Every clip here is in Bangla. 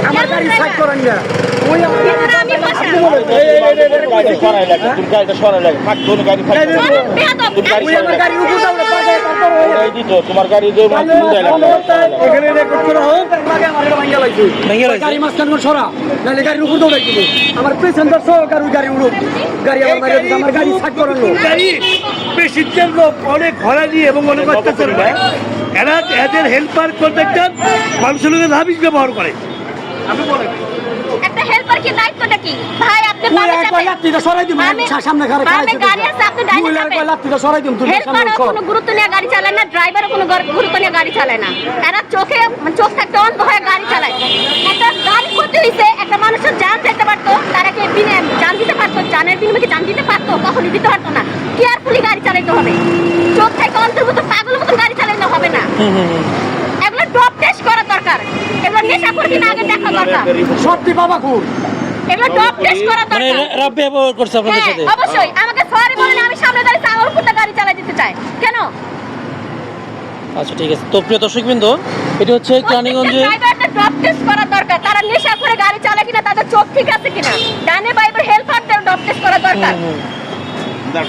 আমার গাড়ি সাইড করেন না ওই তোমার গাড়ি গাড়ি মাঝখান সরা নাহলে গাড়ির উপর দৌড়াই দিব আমার পেছনদার সহকার ওই গাড়ি উড়ুক গাড়ি আমার গাড়ি সাইড করেন পেশেন্টের লোক অনেক ভরা নিয়ে এবং অনেক অত্যাচার করে এরা এদের হেল্পার কন্ট্রাক্টর মানুষের লোকের হাবিজ ব্যবহার করে। আপনি বলেন একটা হেল্পার কি দায়িত্বটা কি ভাই? আপনি লাত্তিটা সরাই দিন সামনে গাড়ি আছে আপনি লাত্তিটা সরাই দিন হেল্পার কোনো গুরুত্ব নিয়ে গাড়ি চালায় না, ড্রাইভারও কোনো গুরুত্ব নিয়ে গাড়ি চালায় না। এরা চোখ থাকতে অন্ধ হয়ে গাড়ি চালায়। একটা গাড়ি ক্ষতি হয়েছে, একটা মানুষের জান যেতে পারতো, তারা কি জান দিতে পারতো? জানের বিনিময়ে জান দিতে পারতো? কখনই দিতে পারতো না। কেয়ারফুলি গাড়ি চালাতে হবে, চোখ থেকে অন্ধের মতো পাগলের মতো গাড়ি চালাতে হবে না। এগুলো ডপ টেস্ট করা দরকার, এগুলো নেশা করতে না আগে দেখা দরকার। সত্যি বাবা খুব এগুলো ডপ টেস্ট করা দরকার। মানে রাব ব্যবহার করছে আপনাদের সাথে? অবশ্যই আমাকে সরি বলেন, আমি সামনে দাঁড়িয়ে আমার উপর গাড়ি চালাই দিতে চাই কেন? আচ্ছা ঠিক আছে। তো প্রিয় দর্শকবৃন্দ, এটা হচ্ছে কেরানীগঞ্জে ড্রাইভারদের ডপ টেস্ট করা দরকার। তারা নেশা করে গাড়ি চালায় কিনা, তাদের চোখ ঠিক আছে কিনা, ডানে বাইরে হেল্পারদের ডপ টেস্ট করা দরকার।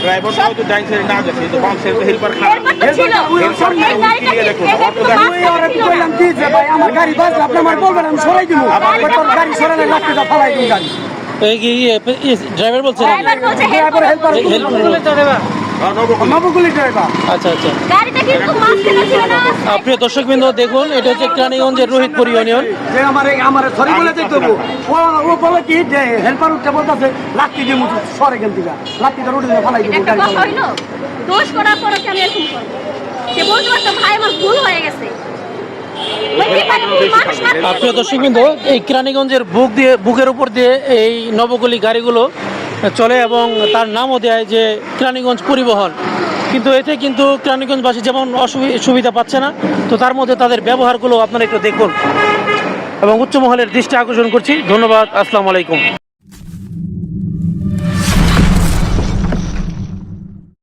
ড্রাইভার তো ডাইন সাইডে না যাচ্ছে, তো বাম সাইডে হেল্পার খারাপ। আমার গাড়ি বাস আপনি আমার বলবেন আমি সরাই দিব গাড়ি সরালে লাত্তিটা ফালাই দিন গাড়ি ড্রাইভার বলছে আচ্ছা আচ্ছা। প্রিয় দর্শকবৃন্দ দেখুন, এটা হচ্ছে কেরানীগঞ্জের রোহিতপুর ইউনিয়ন। আমার সরি বলে দিতে ও বলে কি যে হেল্পার উঠতে বলতেছে লাত্তি দিয়ে মুছে সরে গেল দিকা লাত্তিটা রুটে ফালাই দিব গাড়ি দোষ করার পরে কেন এরকম করব? সে বলতে পারতো ভাই আমার ভুল হয়ে গেছে। প্রিয় দর্শকবৃন্দ, এই কেরানীগঞ্জের বুকের উপর দিয়ে এই নবগলি গাড়িগুলো চলে এবং তার নামও দেয় যে কেরানীগঞ্জ পরিবহন। কিন্তু এতে কিন্তু কেরানীগঞ্জবাসী যেমন সুবিধা পাচ্ছে না, তো তার মধ্যে তাদের ব্যবহারগুলো আপনারা একটু দেখুন এবং উচ্চ মহলের দৃষ্টি আকর্ষণ করছি। ধন্যবাদ, আসসালামু আলাইকুম।